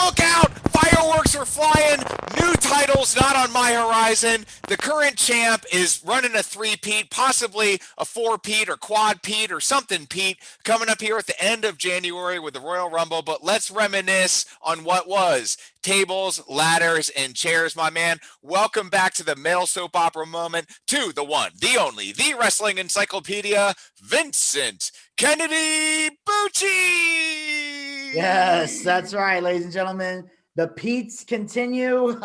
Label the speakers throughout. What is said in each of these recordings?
Speaker 1: look out! Fireworks are flying. New titles not on my horizon. The current champ is running a three-peat, possibly a four-peat or quad-peat or something peat coming up here at the end of January with the Royal Rumble. But let's reminisce on what was. Tables, ladders, and chairs, my man. Welcome back to the male soap opera moment, to the one, the only, the wrestling encyclopedia, Vincent Kennedy
Speaker 2: Yes,
Speaker 1: Bucci.
Speaker 2: that's right, ladies and gentlemen. The Pete's continue.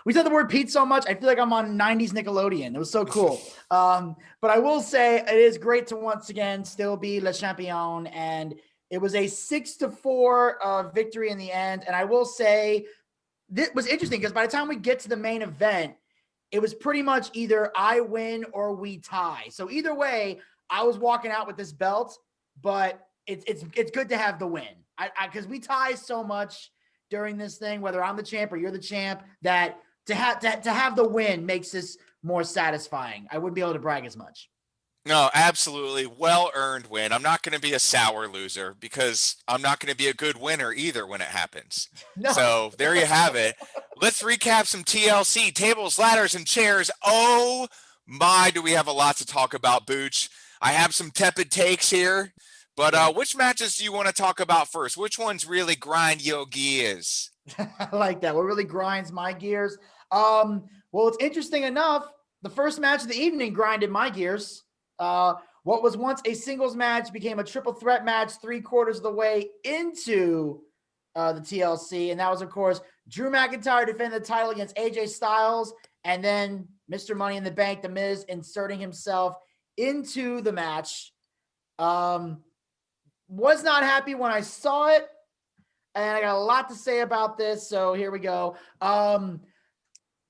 Speaker 2: We said the word Pete so much, I feel like I'm on 90s Nickelodeon. It was so cool. But I will say it is great to once again still be Le Champion. And it was a 6-4 victory in the end. And I will say this was interesting because by the time we get to the main event, it was pretty much either I win or we tie. So either way, I was walking out with this belt, but it's good to have the win. Because we tie so much during this thing, whether I'm the champ or you're the champ, that to have the win makes this more satisfying. I wouldn't be able to brag as much.
Speaker 1: No, absolutely. Well-earned win. I'm not going to be a sour loser because I'm not going to be a good winner either when it happens.
Speaker 2: No.
Speaker 1: So there you have it. Let's recap some TLC, tables, ladders, and chairs. Oh my, do we have a lot to talk about, Booch. I have some tepid takes here, but which matches do you want to talk about first? Which ones really grind your gears?
Speaker 2: I like that. What really grinds my gears? Well, it's interesting enough. The first match of the evening grinded my gears. What was once a singles match became a triple threat match 3/4 of the way into the TLC. And that was, of course, Drew McIntyre defending the title against AJ Styles. And then Mr. Money in the Bank, The Miz, inserting himself into the match. Was not happy when I saw it. And I got a lot to say about this. So here we go.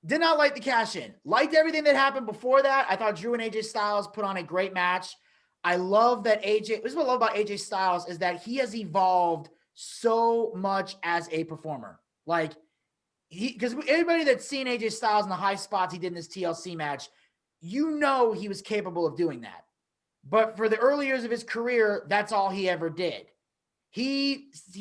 Speaker 2: Did not like the cash in. Liked everything that happened before that. I thought Drew and AJ Styles put on a great match. I love that AJ, this is what I love about AJ Styles, is that he has evolved so much as a performer. Like, because everybody that's seen AJ Styles in the high spots he did in this TLC match, you know he was capable of doing that. But for the early years of his career, that's all he ever did.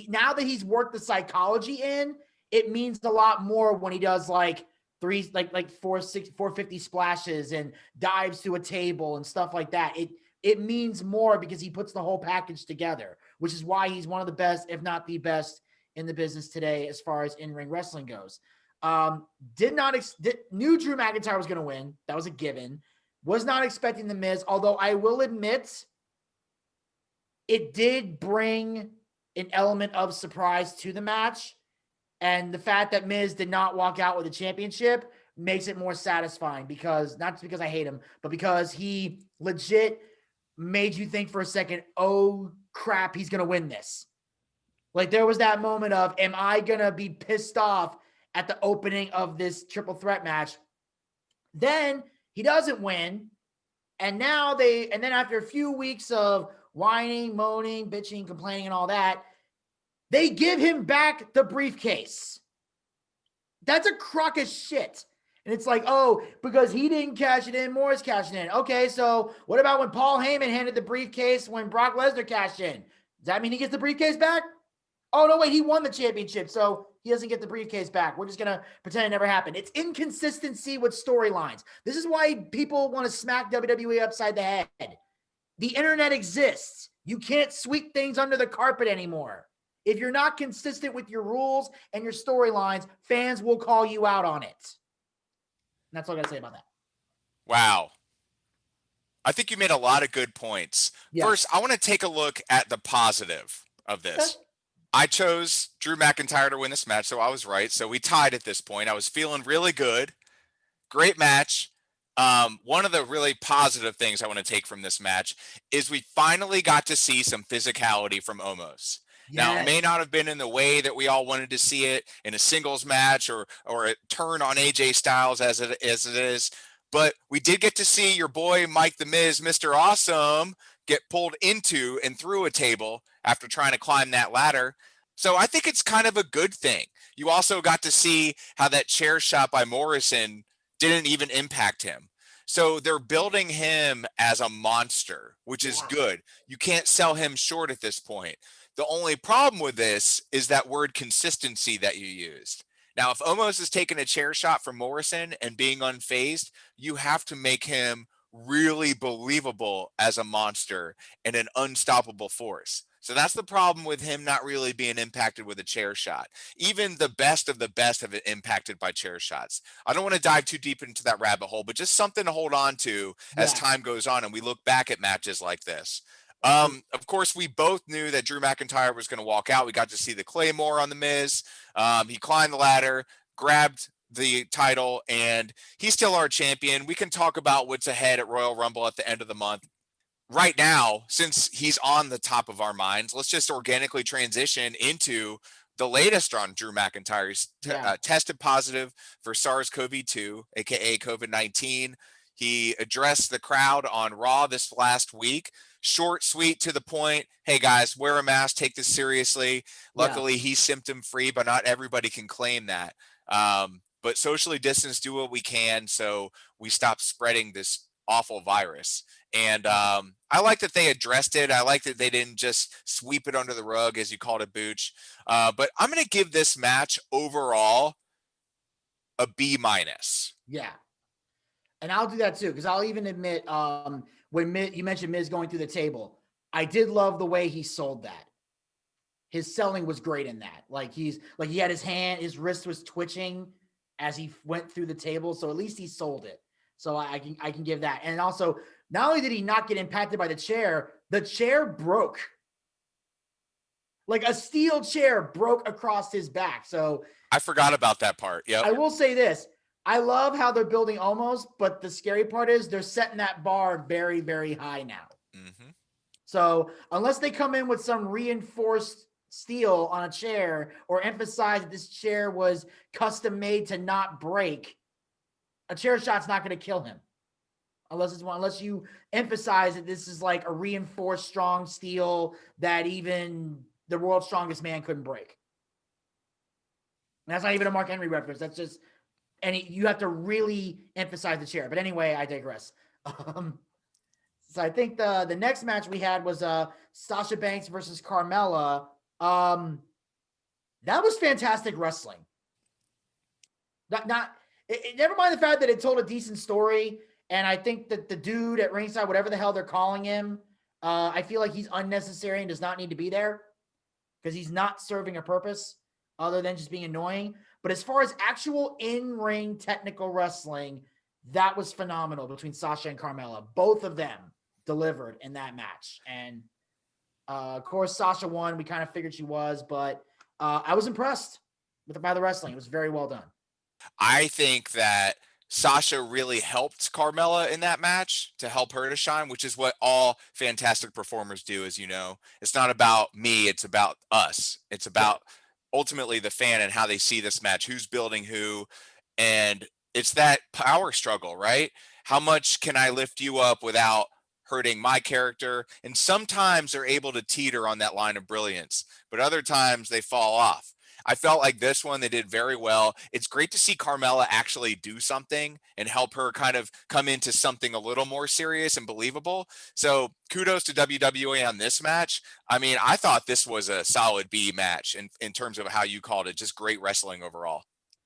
Speaker 2: Now that he's worked the psychology in, it means a lot more when he does like 450 splashes and dives to a table and stuff like that. It means more because he puts the whole package together, which is why he's one of the best, if not the best, in the business today as far as in-ring wrestling goes. Knew Drew McIntyre was going to win. That was a given. Was not expecting The Miz, although I will admit it did bring an element of surprise to the match. And the fact that Miz did not walk out with a championship makes it more satisfying because, not just because I hate him, but because he legit made you think for a second, oh crap, he's going to win this. Like there was that moment of, am I going to be pissed off at the opening of this triple threat match? Then he doesn't win. And then after a few weeks of whining, moaning, bitching, complaining, and all that, they give him back the briefcase. That's a crock of shit. And it's like, oh, because he didn't cash it in, Moore's cashing in. Okay, so what about when Paul Heyman handed the briefcase when Brock Lesnar cashed in? Does that mean he gets the briefcase back? Oh, no, wait, he won the championship, so he doesn't get the briefcase back. We're just going to pretend it never happened. It's inconsistency with storylines. This is why people want to smack WWE upside the head. The internet exists. You can't sweep things under the carpet anymore. If you're not consistent with your rules and your storylines, fans will call you out on it. And that's all I got to say about that.
Speaker 1: Wow. I think you made a lot of good points. Yeah. First, I want to take a look at the positive of this. Okay. I chose Drew McIntyre to win this match, so I was right. So we tied at this point. I was feeling really good. Great match. One of the really positive things I want to take from this match is we finally got to see some physicality from Omos. Yes. Now, it may not have been in the way that we all wanted to see it in a singles match or a turn on AJ Styles as it is, but we did get to see your boy Mike the Miz, Mr. Awesome, get pulled into and through a table after trying to climb that ladder. So I think it's kind of a good thing. You also got to see how that chair shot by Morrison didn't even impact him. So they're building him as a monster, which is good. You can't sell him short at this point. The only problem with this is that word consistency that you used. Now, if Omos is taking a chair shot from Morrison and being unfazed, you have to make him really believable as a monster and an unstoppable force. So that's the problem with him not really being impacted with a chair shot. Even the best of the best have been impacted by chair shots. I don't want to dive too deep into that rabbit hole, but just something to hold on to as time goes on and we look back at matches like this. Of course, we both knew that Drew McIntyre was going to walk out. We got to see the Claymore on The Miz. He climbed the ladder, grabbed the title, and he's still our champion. We can talk about what's ahead at Royal Rumble at the end of the month. Right now, since he's on the top of our minds, let's just organically transition into the latest on Drew McIntyre. He's tested positive for SARS-CoV-2, aka COVID-19. He addressed the crowd on Raw this last week. Short, sweet, to the point. Hey guys, wear a mask, take this seriously. Luckily, he's symptom free, but not everybody can claim that. But socially distance, do what we can so we stop spreading this awful virus. And I like that they addressed it. I like that they didn't just sweep it under the rug, as you called it, Booch. But I'm going to give this match overall a B-.
Speaker 2: Yeah. And I'll do that too, because I'll even admit, when you mentioned Miz going through the table, I did love the way he sold that. His selling was great in that. Like he had his wrist was twitching as he went through the table. So at least he sold it. So I can give that. And also, not only did he not get impacted by the chair broke. Like a steel chair broke across his back. So
Speaker 1: I forgot about that part. Yeah.
Speaker 2: I will say this. I love how they're building Omos, but the scary part is they're setting that bar very, very high now.
Speaker 1: Mm-hmm.
Speaker 2: So unless they come in with some reinforced steel on a chair or emphasize that this chair was custom made to not break, a chair shot's not going to kill him. Unless you emphasize that this is like a reinforced strong steel that even the world's strongest man couldn't break. And that's not even a Mark Henry reference. That's just you have to really emphasize the chair. But anyway, I digress. So I think the next match we had was Sasha Banks versus Carmela. That was fantastic wrestling. Never mind the fact that it told a decent story. And I think that the dude at ringside, whatever the hell they're calling him, I feel like he's unnecessary and does not need to be there because he's not serving a purpose other than just being annoying. But as far as actual in-ring technical wrestling, that was phenomenal between Sasha and Carmela. Both of them delivered in that match. And of course, Sasha won. We kind of figured she was, but I was impressed by the wrestling. It was very well done.
Speaker 1: I think that Sasha really helped Carmela in that match to help her to shine, which is what all fantastic performers do, as you know. It's not about me, it's about us. It's about ultimately the fan and how they see this match, who's building who, and it's that power struggle, right? How much can I lift you up without hurting my character? And sometimes they're able to teeter on that line of brilliance, but other times they fall off. I felt like this one, they did very well. It's great to see Carmela actually do something and help her kind of come into something a little more serious and believable. So kudos to WWE on this match. I mean, I thought this was a solid B match in terms of how you called it. Just great wrestling overall.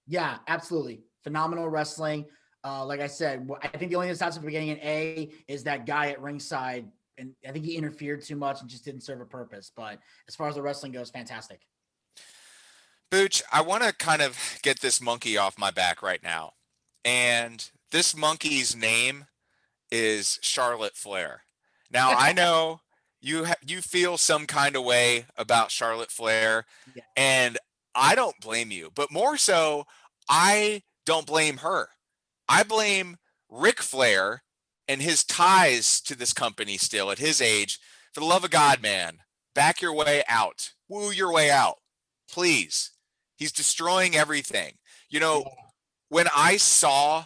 Speaker 2: Yeah, absolutely. Phenomenal wrestling. Like I said, I think the only thing that's getting an A is that guy at ringside. And I think he interfered too much and just didn't serve a purpose. But as far as the wrestling goes, fantastic.
Speaker 1: Booch, I want to kind of get this monkey off my back right now. And this monkey's name is Charlotte Flair. Now, I know you feel some kind of way about Charlotte Flair, and I don't blame you. But more so, I don't blame her. I blame Ric Flair and his ties to this company still at his age. For the love of God, man, back your way out. Woo your way out. Please. He's destroying everything. You know, when I saw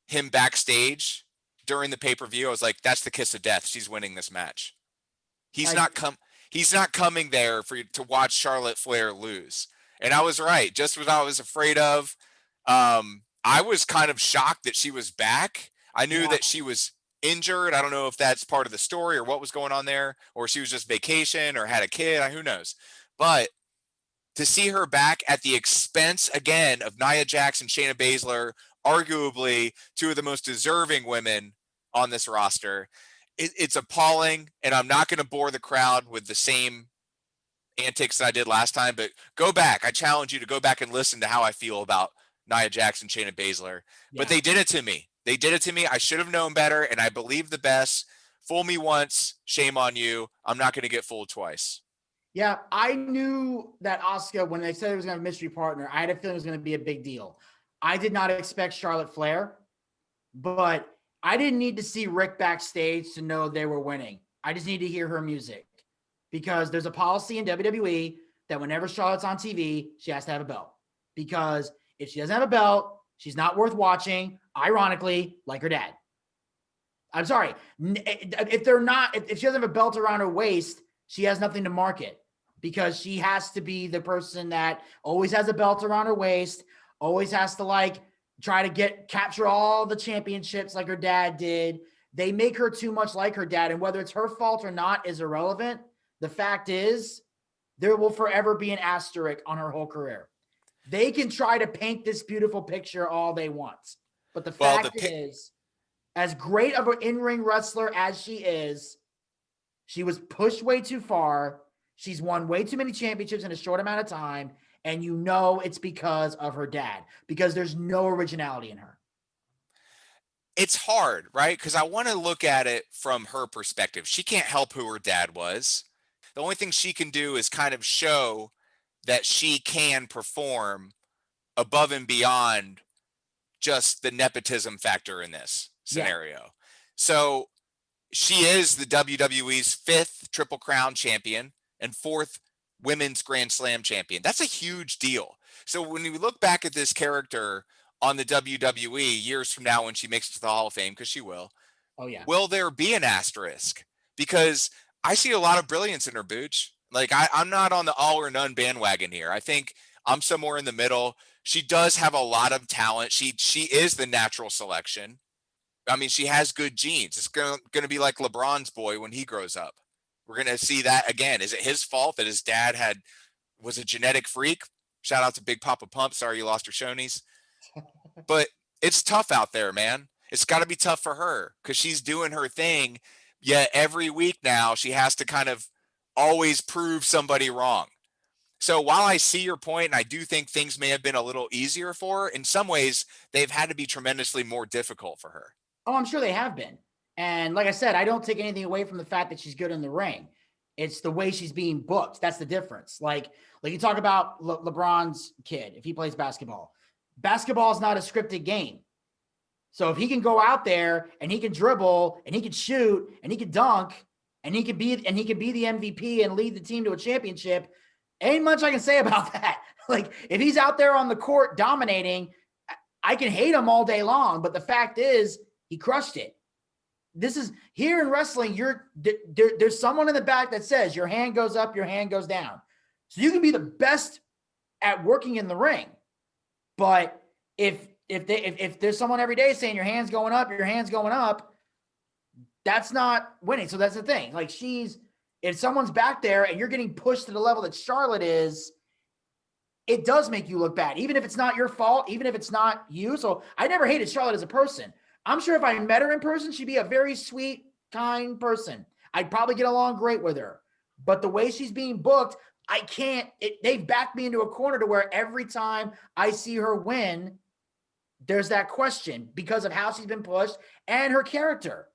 Speaker 1: him backstage during the pay-per-view, I was like, that's the kiss of death. She's winning this match. He's not coming there to watch Charlotte Flair lose. And I was right. Just what I was afraid of. I was kind of shocked that she was back. I knew
Speaker 2: Yeah.
Speaker 1: that she was injured. I don't know if that's part of the story or what was going on there, or she was just vacation or had a kid. Who knows? But to see her back at the expense again of Nia Jax and Shayna Baszler, arguably two of the most deserving women on this roster, it's appalling. And I'm not going to bore the crowd with the same antics that I did last time, but go back. I challenge you to go back and listen to how I feel about Nia Jax and Shayna Baszler. But they did it to me. They did it to me. I should have known better, and I believe the best. Fool me once, shame on you. I'm not going to get fooled twice.
Speaker 2: Yeah, I knew that Asuka, when they said it was going to have a mystery partner, I had a feeling it was going to be a big deal. I did not expect Charlotte Flair, but I didn't need to see Rick backstage to know they were winning. I just need to hear her music, because there's a policy in WWE that whenever Charlotte's on TV, she has to have a belt. Because if she doesn't have a belt, she's not worth watching, ironically, like her dad. I'm sorry. If she doesn't have a belt around her waist, she has nothing to market, because she has to be the person that always has a belt around her waist, always has to try to capture all the championships like her dad did. They make her too much like her dad, and whether it's her fault or not is irrelevant. The fact is, there will forever be an asterisk on her whole career. They can try to paint this beautiful picture all they want, but the fact is, as great of an in-ring wrestler as she is, she was pushed way too far. She's won way too many championships in a short amount of time. And it's because of her dad, because there's no originality in her.
Speaker 1: It's hard, right? Because I want to look at it from her perspective. She can't help who her dad was. The only thing she can do is kind of show that she can perform above and beyond just the nepotism factor in this scenario. Yeah. So she is the WWE's 5th Triple Crown champion and 4th Women's Grand Slam champion. That's a huge deal. So when you look back at this character on the WWE years from now, when she makes it to the Hall of Fame, because she will, will there be an asterisk? Because I see a lot of brilliance in her, Booch. I'm not on the all or none bandwagon here. I think I'm somewhere in the middle. She does have a lot of talent. She is the natural selection. I mean, she has good genes. It's going to be like LeBron's boy when he grows up. We're going to see that again. Is it his fault that his dad was a genetic freak? Shout out to Big Papa Pump. Sorry you lost your Shonies. But it's tough out there, man. It's got to be tough for her because she's doing her thing. Yet every week now, she has to kind of always prove somebody wrong. So while I see your point, and I do think things may have been a little easier for her, in some ways, they've had to be tremendously more difficult for her.
Speaker 2: Oh, I'm sure they have been. And like I said, I don't take anything away from the fact that she's good in the ring. It's the way she's being booked. That's the difference. Like you talk about LeBron's kid, if he plays basketball. Basketball is not a scripted game. So if he can go out there and he can dribble and he can shoot and he can dunk and he can be the MVP and lead the team to a championship, ain't much I can say about that. Like if he's out there on the court dominating, I can hate him all day long, but the fact is he crushed it. This is here in wrestling. There's someone in the back that says your hand goes up, your hand goes down. So you can be the best at working in the ring, but if there's someone every day saying your hand's going up, your hand's going up, that's not winning. So that's the thing. Like if someone's back there and you're getting pushed to the level that Charlotte is, it does make you look bad, even if it's not your fault, even if it's not you. So I never hated Charlotte as a person. I'm sure if I met her in person, she'd be a very sweet, kind person. I'd probably get along great with her. But the way she's being booked, I can't. They've backed me into a corner to where every time I see her win, there's that question because of how she's been pushed and her character.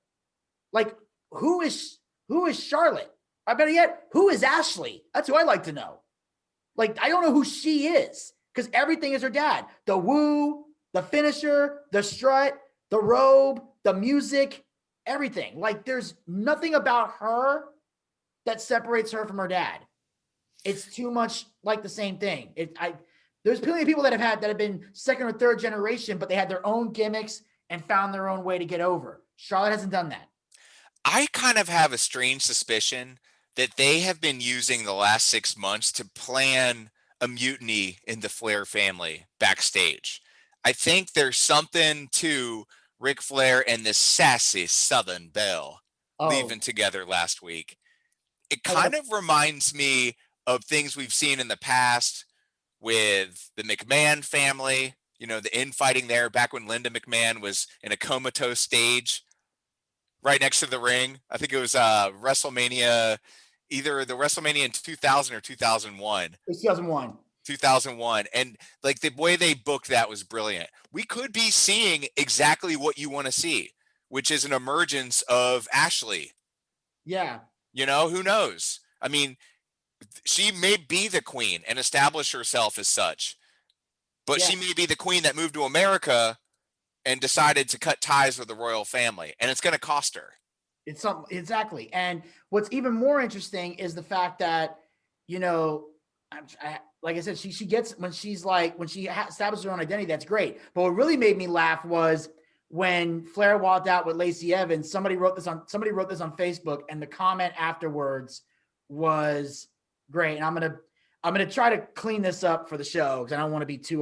Speaker 2: Like, who is Charlotte? I better yet, who is Ashley? That's who I'd like to know. Like, I don't know who she is because everything is her dad. The woo, the finisher, the strut, the robe, the music, everything. Like, there's nothing about her that separates her from her dad. It's too much like the same thing. There's plenty of people that have been second or third generation, but they had their own gimmicks and found their own way to get over. Charlotte hasn't done that.
Speaker 1: I kind of have a strange suspicion that they have been using the last 6 months to plan a mutiny in the Flair family backstage. I think there's something to Ric Flair and this sassy Southern Belle
Speaker 2: Oh,
Speaker 1: leaving together last week. It
Speaker 2: I love.
Speaker 1: kind of reminds me of things we've seen in the past with the McMahon family, you know, the infighting there back when Linda McMahon was in a comatose stage right next to the ring. I think it was WrestleMania, either the WrestleMania in 2000 or 2001.
Speaker 2: It's 2001.
Speaker 1: 2001. And like the way they booked that was brilliant. We could be seeing exactly what you want to see, which is an emergence of Ashley.
Speaker 2: Yeah.
Speaker 1: You know, who knows? I mean, she may be the queen and establish herself as such, but
Speaker 2: Yeah.
Speaker 1: she may be the queen that moved to America and decided to cut ties with the royal family, and it's going to cost her.
Speaker 2: It's something exactly. And what's even more interesting is the fact that, you know, like I said, she gets when she's like when she establishes her own identity. That's great. But what really made me laugh was when Flair walked out with Lacey Evans. Somebody wrote this on Facebook, and the comment afterwards was great. And I'm gonna try to clean this up for the show because I don't want to be too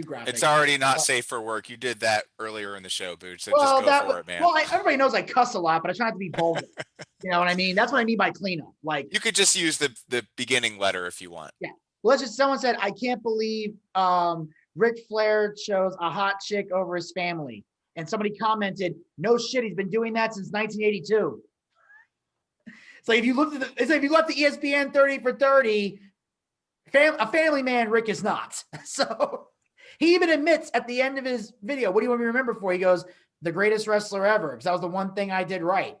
Speaker 2: graphic.
Speaker 1: It's already not safe for work. You did that earlier in the show, Booch. So
Speaker 2: Well,
Speaker 1: just go for it, man.
Speaker 2: Well, everybody knows I cuss a lot, but I try not to be vulgar. You know what I mean? That's what I mean by cleanup. Like
Speaker 1: you could just use the beginning letter if you want.
Speaker 2: yeah. Well, let's just. Someone said I can't believe Ric Flair chose a hot chick over his family, and somebody commented, "No shit, he's been doing that since 1982." It's like if you looked at it's like if you left the ESPN 30 for 30, a family man, Rick is not. So he even admits at the end of his video, what do you want me to remember for? He goes, the greatest wrestler ever, because that was the one thing I did right.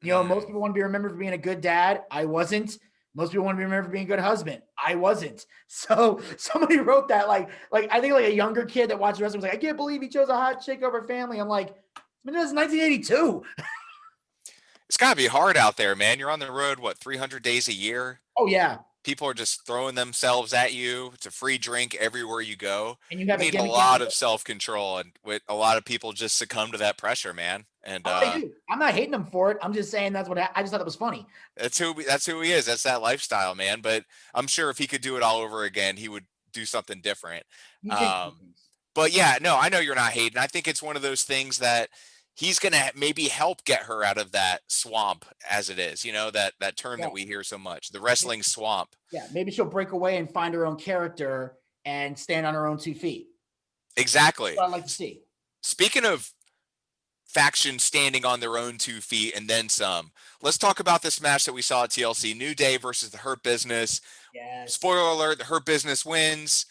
Speaker 2: You know, most people want to be remembered for being a good dad. I wasn't. Most people want to be remembered for being a good husband. I wasn't. So somebody wrote that like I think like a younger kid that watched wrestling was like, I can't believe he chose a hot chick over family. I'm like, man, that's 1982.
Speaker 1: It's got to be hard out there, man. You're on the road, what, 300 days a year?
Speaker 2: Oh, yeah.
Speaker 1: People are just throwing themselves at you. It's a free drink everywhere you go.
Speaker 2: And you have
Speaker 1: need a lot of self-control, and with a lot of people just succumb to that pressure, man. And
Speaker 2: I'm not hating him for it. I'm just saying that's what I just thought it was funny.
Speaker 1: That's who he is. That's that lifestyle, man. But I'm sure if he could do it all over again, he would do something different. But yeah, no, I know you're not hating. I think it's one of those things that he's going to maybe help get her out of that swamp, as it is, you know, that term that we hear so much, the wrestling swamp.
Speaker 2: Yeah. Maybe she'll break away and find her own character and stand on her own 2 feet.
Speaker 1: Exactly.
Speaker 2: That's what I'd like to see.
Speaker 1: Speaking of factions standing on their own 2 feet and then some, let's talk about this match that we saw at TLC. New Day versus the Hurt Business.
Speaker 2: Yes.
Speaker 1: Spoiler alert, the Hurt Business wins.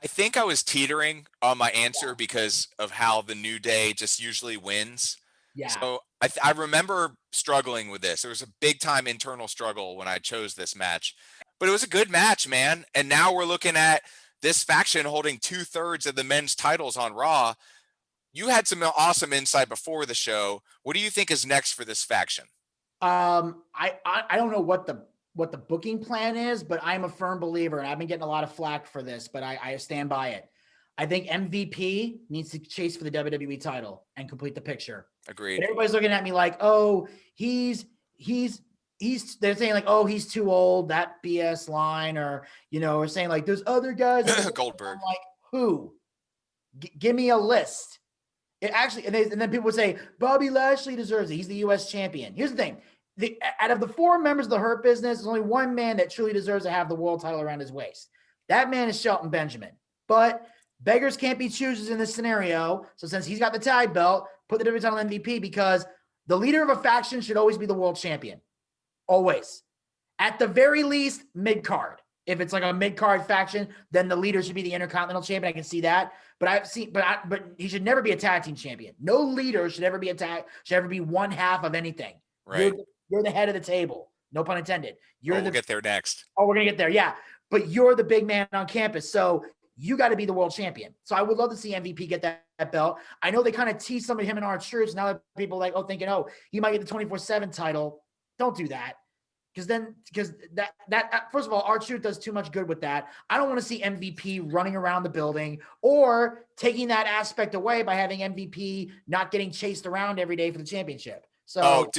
Speaker 1: I think I was teetering on my answer because of how the New Day just usually wins.
Speaker 2: Yeah.
Speaker 1: So I remember struggling with this. There was a big time internal struggle when I chose this match, but it was a good match, man. And now we're looking at this faction holding 2/3 of the men's titles on Raw. You had some awesome insight before the show. What do you think is next for this faction?
Speaker 2: I don't know what the booking plan is, but I'm a firm believer, and I've been getting a lot of flack for this, but I stand by it. I think MVP needs to chase for the WWE title and complete the picture.
Speaker 1: Agreed.
Speaker 2: But everybody's looking at me like, oh, they're saying like, oh, he's too old, that BS line, or, you know, or saying like, there's other guys.
Speaker 1: Goldberg. I'm
Speaker 2: like, who? Give me a list. It actually, and then people would say, Bobby Lashley deserves it. He's the U.S. champion. Here's the thing. Out of the 4 members of the Hurt Business, there's only one man that truly deserves to have the world title around his waist. That man is Shelton Benjamin. But beggars can't be choosers in this scenario. So since he's got the tag belt, put the WWE title on MVP, because the leader of a faction should always be the world champion. Always. At the very least, mid-card. If it's like a mid-card faction, then the leader should be the Intercontinental Champion. I can see that. But he should never be a tag team champion. No leader should ever be one half of anything.
Speaker 1: Right.
Speaker 2: You're the head of the table. No pun intended.
Speaker 1: We'll get there next.
Speaker 2: Oh, we're going to get there. Yeah. But you're the big man on campus. So you got to be the world champion. So I would love to see MVP get that belt. I know they kind of teased some of him in R-Truth. Now that people are like, thinking, he might get the 24/7 title. Don't do that. Because that first of all, R-Truth does too much good with that. I don't want to see MVP running around the building or taking that aspect away by having MVP not getting chased around every day for the championship. So,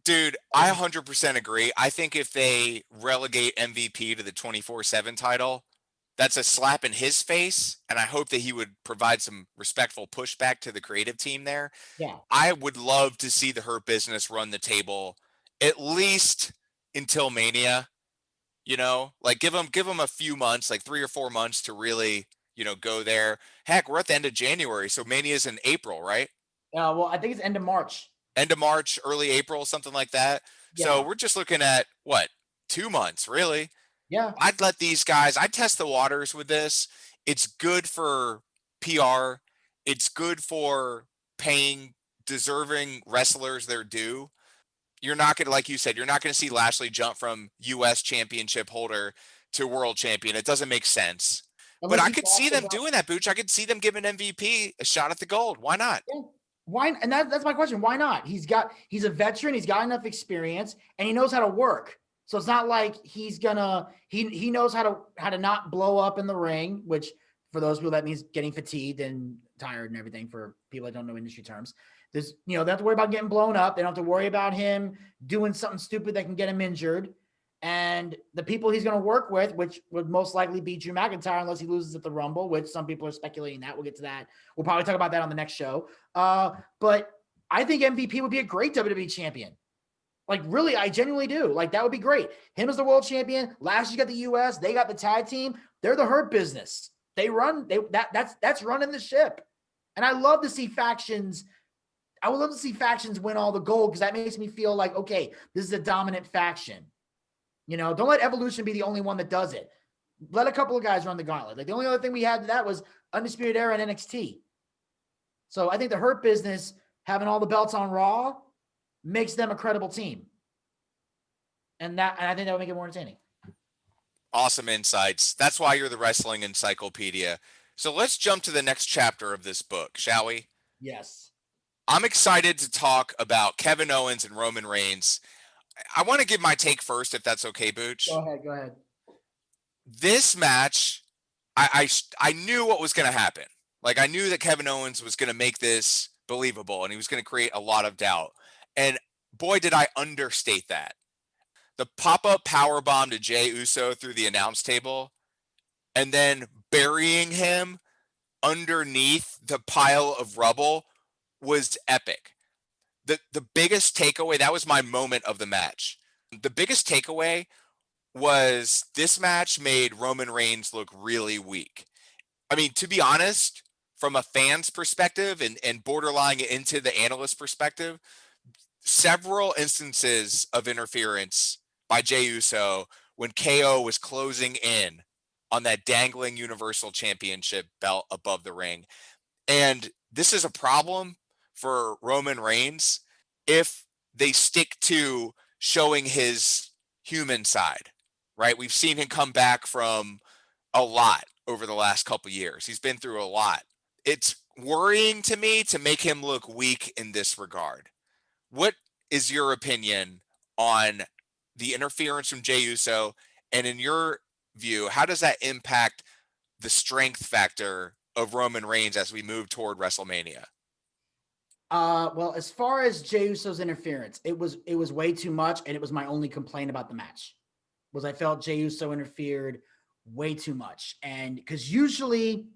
Speaker 1: dude, I 100% agree. I think if they relegate MVP to the 24/7 title, that's a slap in his face, and I hope that he would provide some respectful pushback to the creative team there.
Speaker 2: Yeah.
Speaker 1: I would love to see the Hurt Business run the table at least until Mania. Like give them a few months, like 3 or 4 months to really, go there. Heck, we're at the end of January, so Mania's in April, right?
Speaker 2: Well, I think it's end of March.
Speaker 1: End of March, early April, something like that. So
Speaker 2: Yeah.
Speaker 1: we're just looking at what, 2 months, really?
Speaker 2: Yeah.
Speaker 1: I'd test the waters with this. It's good for PR. It's good for paying deserving wrestlers their due. You're not going to, like you said, you're not going to see Lashley jump from U.S. championship holder to world champion. It doesn't make sense. But
Speaker 2: Unless
Speaker 1: I
Speaker 2: he's
Speaker 1: could see
Speaker 2: also
Speaker 1: them
Speaker 2: got,
Speaker 1: doing that, Booch. I could see them giving MVP a shot at the gold. Why not?
Speaker 2: yeah. Why? And that's my question. Why not? He's a veteran. He's got enough experience, and he knows how to work. So it's not like he knows how to not blow up in the ring, which for those people that means getting fatigued and tired and everything. For people that don't know industry terms, they don't have to worry about getting blown up. They don't have to worry about him doing something stupid that can get him injured. And the people he's going to work with, which would most likely be Drew McIntyre, unless he loses at the Rumble, which some people are speculating that. We'll get to that. We'll probably talk about that on the next show. But I think MVP would be a great WWE champion. Like, really, I genuinely do. Like, that would be great. Him as the world champion. Last year got the US. They got the tag team. They're the Hurt Business. That's running the ship. And I love to see factions. I would love to see factions win all the gold, because that makes me feel like, okay, this is a dominant faction. Don't let Evolution be the only one that does it. Let a couple of guys run the gauntlet. Like, the only other thing we had to that was Undisputed Era and NXT. So I think the Hurt Business having all the belts on Raw makes them a credible team. And I think that would make it more entertaining.
Speaker 1: Awesome insights. That's why you're the wrestling encyclopedia. So let's jump to the next chapter of this book, shall we?
Speaker 2: Yes.
Speaker 1: I'm excited to talk about Kevin Owens and Roman Reigns. I want to give my take first, if that's okay, Booch.
Speaker 2: Go ahead.
Speaker 1: This match, I knew what was going to happen. Like, I knew that Kevin Owens was going to make this believable, and he was going to create a lot of doubt. And boy, did I understate that. The pop-up powerbomb to Jey Uso through the announce table, and then burying him underneath the pile of rubble was epic. The biggest takeaway, that was my moment of the match. The biggest takeaway was this match made Roman Reigns look really weak. I mean, to be honest, from a fan's perspective and borderline into the analyst perspective, several instances of interference by Jey Uso when KO was closing in on that dangling Universal Championship belt above the ring. And this is a problem for Roman Reigns if they stick to showing his human side, right? We've seen him come back from a lot over the last couple years. He's been through a lot. It's worrying to me to make him look weak in this regard. What is your opinion on the interference from Jey Uso? And in your view, how does that impact the strength factor of Roman Reigns as we move toward WrestleMania?
Speaker 2: Well, as far as Jey Uso's interference, it was way too much, and it was my only complaint about the match. Was I felt Jey Uso interfered way too much. And because usually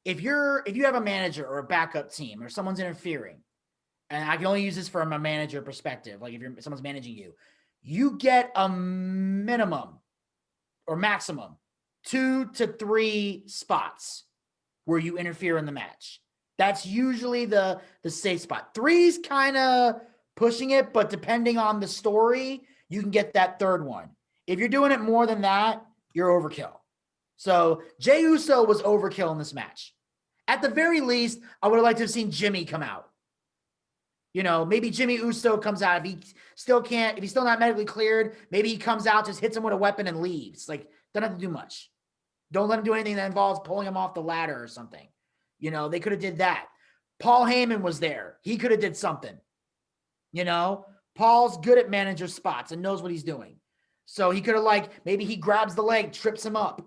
Speaker 2: if you have a manager or a backup team or someone's interfering, and I can only use this from a manager perspective, like if someone's managing you, you get a minimum or maximum 2 to 3 spots where you interfere in the match. That's usually the safe spot. 3's kind of pushing it, but depending on the story, you can get that third one. If you're doing it more than that, you're overkill. So Jey Uso was overkill in this match. At the very least, I would have liked to have seen Jimmy come out. Maybe Jimmy Uso comes out. If he's still not medically cleared, maybe he comes out, just hits him with a weapon and leaves. Like, don't have to do much. Don't let him do anything that involves pulling him off the ladder or something. They could have did that. Paul Heyman was there. He could have did something. Paul's good at manager spots and knows what he's doing. So he could have maybe he grabs the leg, trips him up.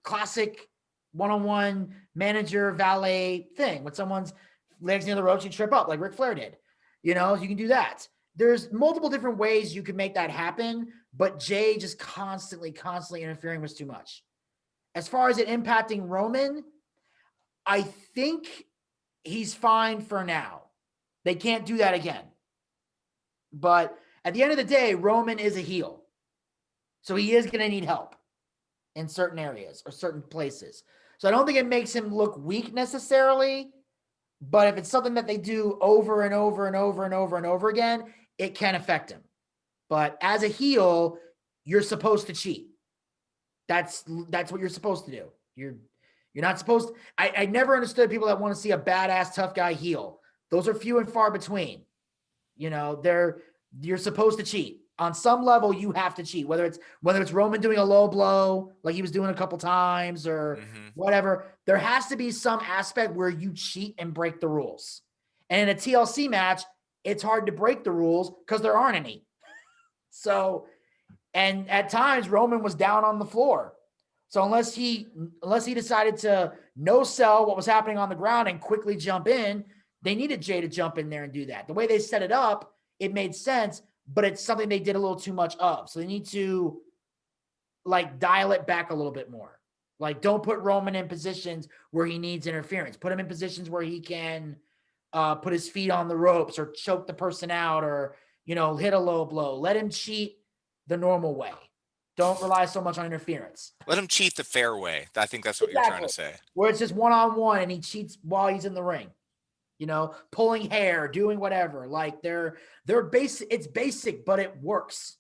Speaker 2: Classic one-on-one manager valet thing. When someone's legs near the ropes, you trip up like Ric Flair did. You can do that. There's multiple different ways you could make that happen, but Jey just constantly interfering was too much. as far as it impacting Roman, I think he's fine for now. They can't do that again. But at the end of the day, Roman is a heel. So he is going to need help in certain areas or certain places. So I don't think it makes him look weak necessarily. But if it's something that they do over and over and over and over and over again, it can affect him. But as a heel, you're supposed to cheat. That's what you're supposed to do. You're not supposed to. I never understood people that want to see a badass tough guy heel. Those are few and far between. You're supposed to cheat. On some level, you have to cheat, whether it's Roman doing a low blow like he was doing a couple times or whatever. There has to be some aspect where you cheat and break the rules. And in a TLC match, it's hard to break the rules because there aren't any. So, and at times Roman was down on the floor. So unless he decided to no sell what was happening on the ground and quickly jump in, they needed Jay to jump in there and do that. The way they set it up, it made sense. But it's something they did a little too much of. So they need to dial it back a little bit more. Don't put Roman in positions where he needs interference. Put him in positions where he can put his feet on the ropes or choke the person out or, hit a low blow. Let him cheat the normal way. Don't rely so much on interference.
Speaker 1: Let him cheat the fair way. I think that's what you're trying to say.
Speaker 2: Where it's just one-on-one and he cheats while he's in the ring. Pulling hair, doing whatever. They're basic. It's basic, but it works.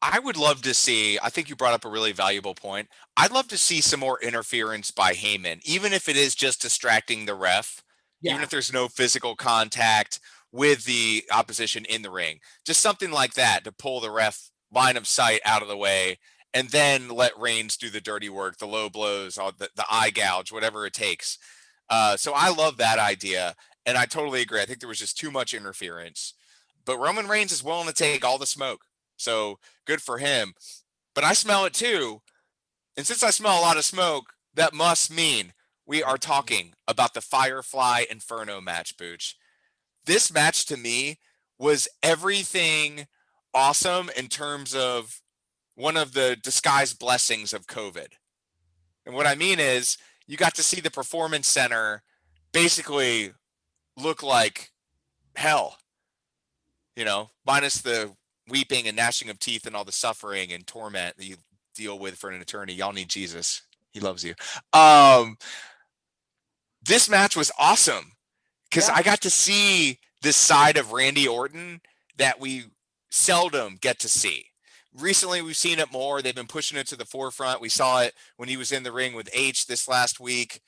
Speaker 1: I would love to see, I think you brought up a really valuable point. I'd love to see some more interference by Heyman, even if it is just distracting the ref, even if there's no physical contact with the opposition in the ring. Just something like that to pull the ref line of sight out of the way and then let Reigns do the dirty work, the low blows, the eye gouge, whatever it takes. So I love that idea, and I totally agree. I think there was just too much interference. But Roman Reigns is willing to take all the smoke, so good for him. But I smell it too, and since I smell a lot of smoke, that must mean we are talking about the Firefly Inferno match, Booch. This match to me was everything awesome in terms of one of the disguised blessings of COVID. And what I mean is, you got to see the Performance Center basically look like hell, minus the weeping and gnashing of teeth and all the suffering and torment that you deal with for an attorney. Y'all need Jesus. He loves you. This match was awesome because I got to see this side of Randy Orton that we seldom get to see. Recently, we've seen it more. They've been pushing it to the forefront. We saw it when he was in the ring with H this last week.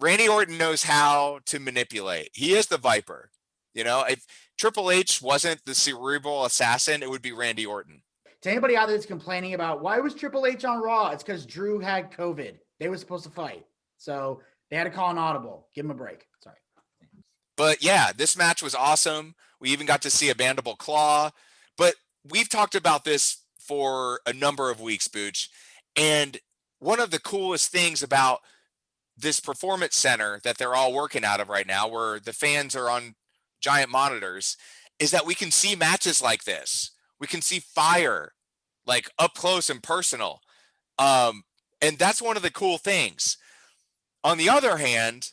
Speaker 1: Randy Orton knows how to manipulate. He is the Viper. If Triple H wasn't the cerebral assassin, it would be Randy Orton.
Speaker 2: To anybody out there that's complaining about why was Triple H on Raw, it's because Drew had COVID. They were supposed to fight. So they had to call an audible. Give him a break. Sorry.
Speaker 1: But yeah, this match was awesome. We even got to see a mandible claw. But we've talked about this for a number of weeks, Booch. And one of the coolest things about this Performance Center that they're all working out of right now, where the fans are on giant monitors, is that we can see matches like this. We can see fire, up close and personal. And that's one of the cool things. On the other hand,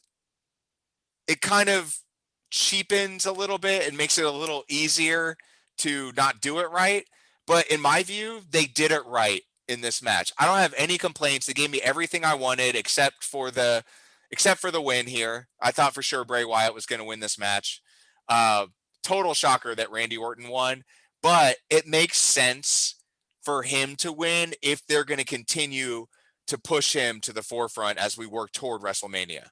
Speaker 1: it kind of cheapens a little bit and makes it a little easier to not do it right. But in my view, they did it right in this match. I don't have any complaints. They gave me everything I wanted except for the win here. I thought for sure Bray Wyatt was going to win this match. Total shocker that Randy Orton won, but it makes sense for him to win if they're going to continue to push him to the forefront as we work toward WrestleMania.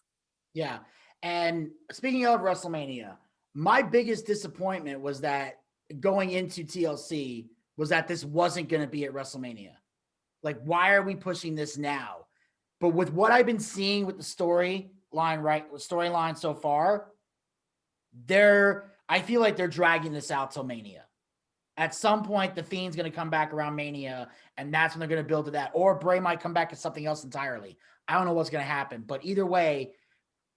Speaker 2: Yeah. And speaking of WrestleMania, my biggest disappointment was that going into TLC was that this wasn't going to be at WrestleMania. Why are we pushing this now? But with what I've been seeing with the storyline so far, I feel like they're dragging this out till Mania. At some point, the Fiend's going to come back around Mania, and that's when they're going to build to that. Or Bray might come back to something else entirely. I don't know what's going to happen. But either way,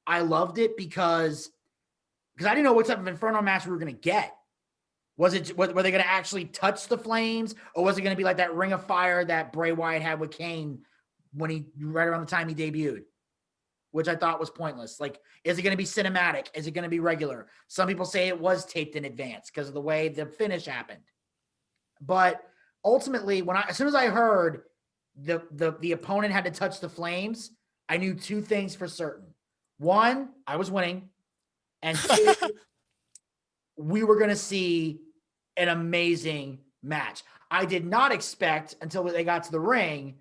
Speaker 2: I loved it because I didn't know what type of Inferno match we were going to get. Were they going to actually touch the flames, or was it going to be like that Ring of Fire that Bray Wyatt had with Kane right around the time he debuted, which I thought was pointless. Like, is it going to be cinematic? Is it going to be regular? Some people say it was taped in advance because of the way the finish happened. But ultimately, as soon as I heard the opponent had to touch the flames, I knew two things for certain. One, I was winning, and two, we were going to see an amazing match. I did not expect until they got to the ring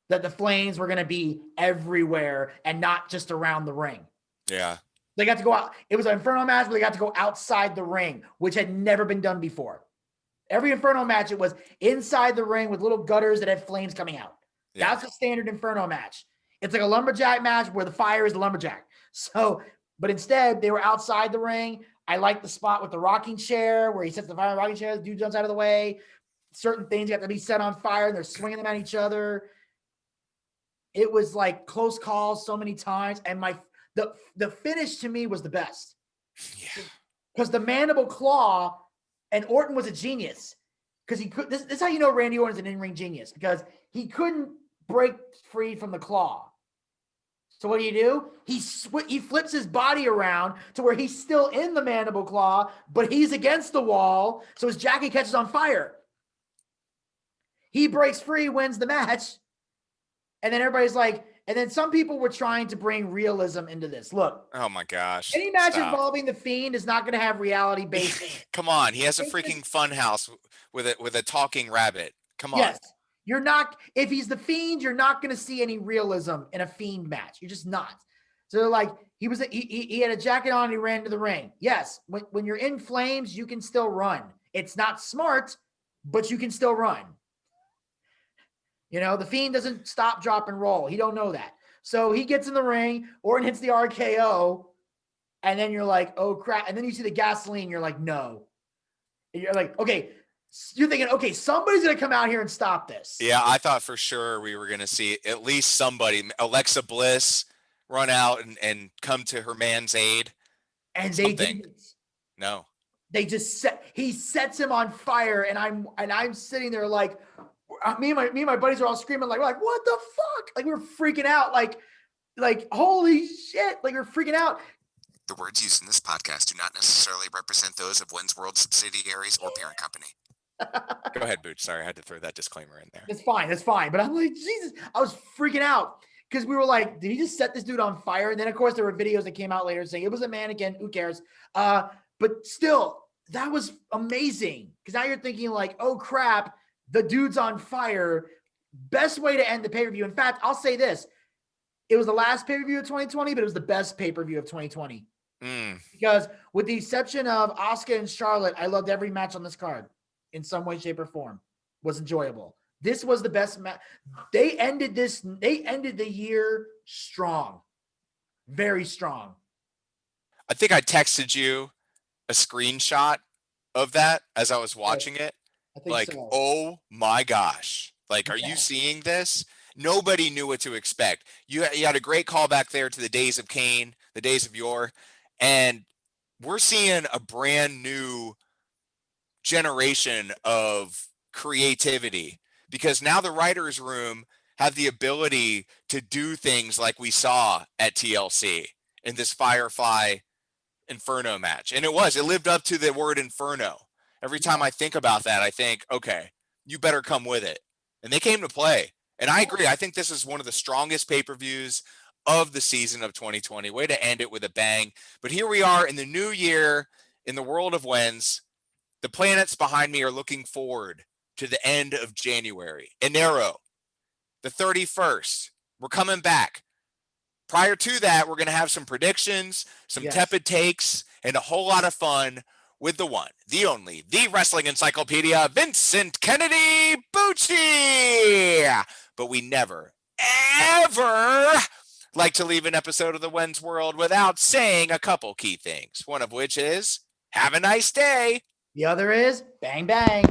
Speaker 2: that the flames were going to be everywhere and not just around the ring.
Speaker 1: Yeah.
Speaker 2: They got to go out. It was an Inferno match, but they got to go outside the ring, which had never been done before. Every Inferno match, it was inside the ring with little gutters that had flames coming out. Yeah. That's a standard Inferno match. It's like a lumberjack match where the fire is the lumberjack. So, but instead, they were outside the ring. I like the spot with the rocking chair where he sets the fire in the rocking chair. The dude jumps out of the way. Certain things have to be set on fire, and they're swinging them at each other. It was like close calls so many times. And the finish to me was the best.
Speaker 1: Yeah.
Speaker 2: Because the mandible claw, and Orton was a genius. Because he could, this is how you know Randy Orton's an in-ring genius, because he couldn't break free from the claw. So what do? He flips his body around to where he's still in the mandible claw, but he's against the wall, so his jacket catches on fire. He breaks free, wins the match, and then everybody's like, and then some people were trying to bring realism into this. Look.
Speaker 1: Oh my gosh.
Speaker 2: Any match involving the Fiend is not going to have reality based.
Speaker 1: Come on, he has a freaking fun house with a talking rabbit. Come on.
Speaker 2: Yes. You're not, if he's the Fiend, you're not going to see any realism in a Fiend match. You're just not. So like he had a jacket on and he ran to the ring. Yes. When you're in flames, you can still run. It's not smart, but you can still run. You know, the Fiend doesn't stop, drop, and roll. He don't know that. So he gets in the ring, Orton hits the RKO, and then you're like, oh crap. And then you see the gasoline, you're like, no. And you're like, okay. You're thinking, okay, somebody's going to come out here and stop this.
Speaker 1: Yeah, I thought for sure we were going to see at least somebody, Alexa Bliss, run out and come to her man's aid.
Speaker 2: And they didn't.
Speaker 1: No.
Speaker 2: They just he sets him on fire, and I'm sitting there like, me and my buddies are all screaming like what the fuck? Like, we're freaking out, like holy shit, like we're freaking out.
Speaker 1: The words used in this podcast do not necessarily represent those of Wins World subsidiaries or parent company. Go ahead, Booch. Sorry, I had to throw that disclaimer in there.
Speaker 2: It's fine. But I'm like, Jesus, I was freaking out because we were like, did he just set this dude on fire? And then, of course, there were videos that came out later saying it was a mannequin. Who cares? But still, that was amazing, because now you're thinking like, oh, crap, the dude's on fire. Best way to end the pay-per-view. In fact, I'll say this. It was the last pay-per-view of 2020, but it was the best pay-per-view of 2020. Because with the exception of Asuka and Charlotte, I loved every match on this card. In some way, shape, or form, was enjoyable. This was the best match. They ended the year strong. Very strong.
Speaker 1: I think I texted you a screenshot of that as I was watching it.
Speaker 2: I think
Speaker 1: like,
Speaker 2: so.
Speaker 1: Oh my gosh. Like, are you seeing this? Nobody knew what to expect. You had a great callback there to the days of Kane, the days of yore. And we're seeing a brand new generation of creativity, because now the writers' room have the ability to do things like we saw at TLC in this Firefly Inferno match. And it lived up to the word Inferno. Every time I think about that, I think, okay, you better come with it. And they came to play. And I agree. I think this is one of the strongest pay-per-views of the season of 2020. Way to end it with a bang. But here we are in the new year in the world of Wins. The planets behind me are looking forward to the end of January. Enero, the 31st. We're coming back. Prior to that, we're going to have some predictions, some tepid takes, and a whole lot of fun with the one, the only, the wrestling encyclopedia, Vincent Kennedy Bucci. But we never, ever like to leave an episode of the Wins World without saying a couple key things. One of which is, have a nice day.
Speaker 2: The other is, bang, bang.